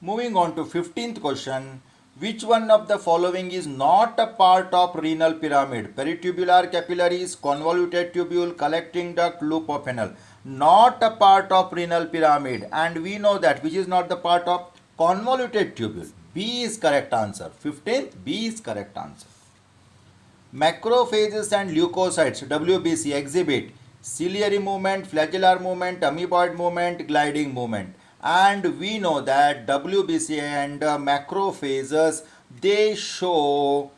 Moving on to 15th question. Which one of the following is not a part of renal pyramid? Peritubular capillaries, convoluted tubule, collecting duct, loop of Fresnel. Not a part of renal pyramid. And we know that which is not the part of convoluted tubule. B is correct answer. 15th, B is correct answer. Macrophages and leukocytes, WBC, exhibit ciliary movement, flagellar movement, amoeboid movement, gliding movement. And we know that WBC and macrophages, they show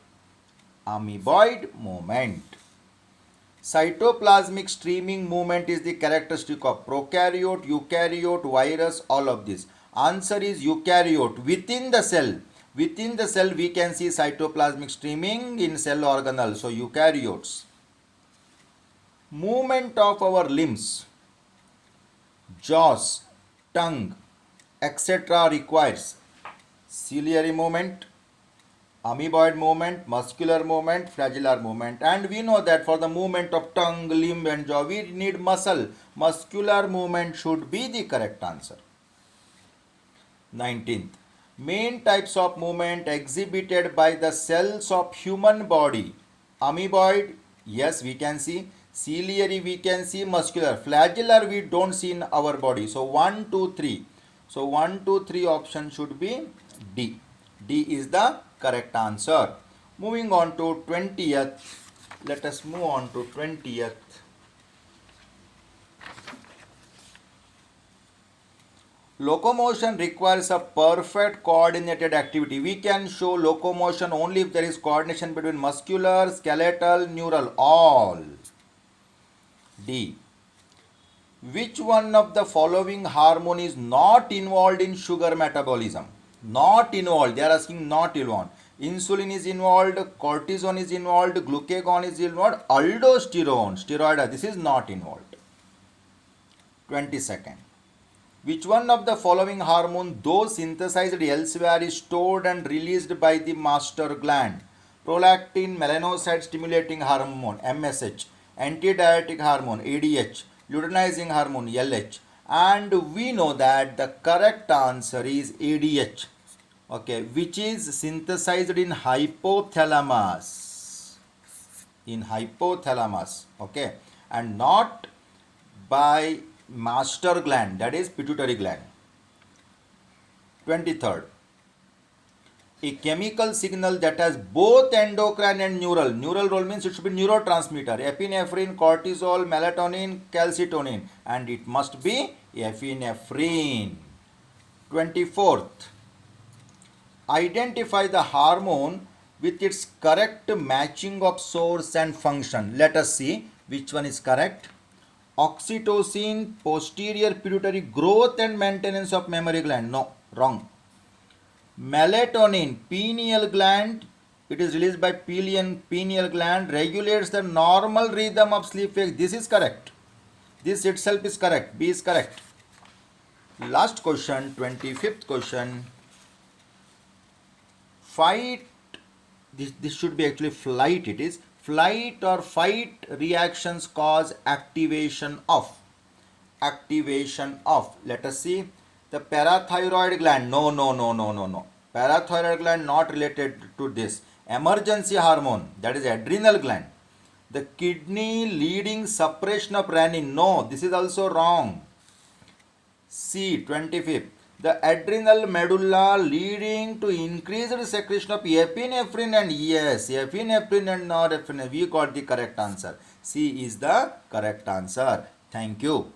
amoeboid movement. Cytoplasmic streaming movement is the characteristic of prokaryote, eukaryote, virus, all of this. Answer is eukaryote. Within the cell, we can see cytoplasmic streaming in cell organelle. So eukaryotes. Movement of our limbs, jaws, tongue, etc. requires ciliary movement, amoeboid movement, muscular movement, flagellar movement. And we know that for the movement of tongue, limb and jaw, we need muscle. Muscular movement should be the correct answer. 19th. Main types of movement exhibited by the cells of human body. Amoeboid, yes, we can see. Ciliary, we can see. Muscular. Flagellar, we don't see in our body. So 1, 2, 3. So 1, 2, 3 option should be D. D is the correct answer. Moving on to 20th. Let us move on to 20th. Locomotion requires a perfect coordinated activity. We can show locomotion only if there is coordination between muscular, skeletal, neural, all. D. Which one of the following hormone is not involved in sugar metabolism? Not involved. They are asking not involved. Insulin is involved, cortisone is involved, glucagon is involved, aldosterone, steroid, this is not involved. 22nd. Which one of the following hormone, though synthesized elsewhere, is stored and released by the master gland? Prolactin, melanocyte stimulating hormone, MSH, antidiuretic hormone, ADH, luteinizing hormone, LH. And we know that the correct answer is ADH, okay, which is synthesized in hypothalamus. In hypothalamus, okay, and not by master gland, that is pituitary gland. 23rd. A chemical signal that has both endocrine and neural. Neural role means it should be neurotransmitter. Epinephrine, cortisol, melatonin, calcitonin. And it must be epinephrine. 24th. Identify the hormone with its correct matching of source and function. Let us see which one is correct. Oxytocin, posterior pituitary, growth and maintenance of mammary gland. No, wrong. Melatonin, pineal gland, it is released by pineal gland, regulates the normal rhythm of sleep wake. This is correct. This itself is correct. B is correct. Last question, 25th question. Fight, this should be actually flight, it is. Flight or fight reactions cause activation of. Let us see. The parathyroid gland, no. Parathyroid gland not related to this. Emergency hormone, that is adrenal gland. The kidney leading suppression of renin, no, this is also wrong. C, 25th. The adrenal medulla leading to increased secretion of epinephrine, and yes, epinephrine and norepinephrine. We got the correct answer. C is the correct answer. Thank you.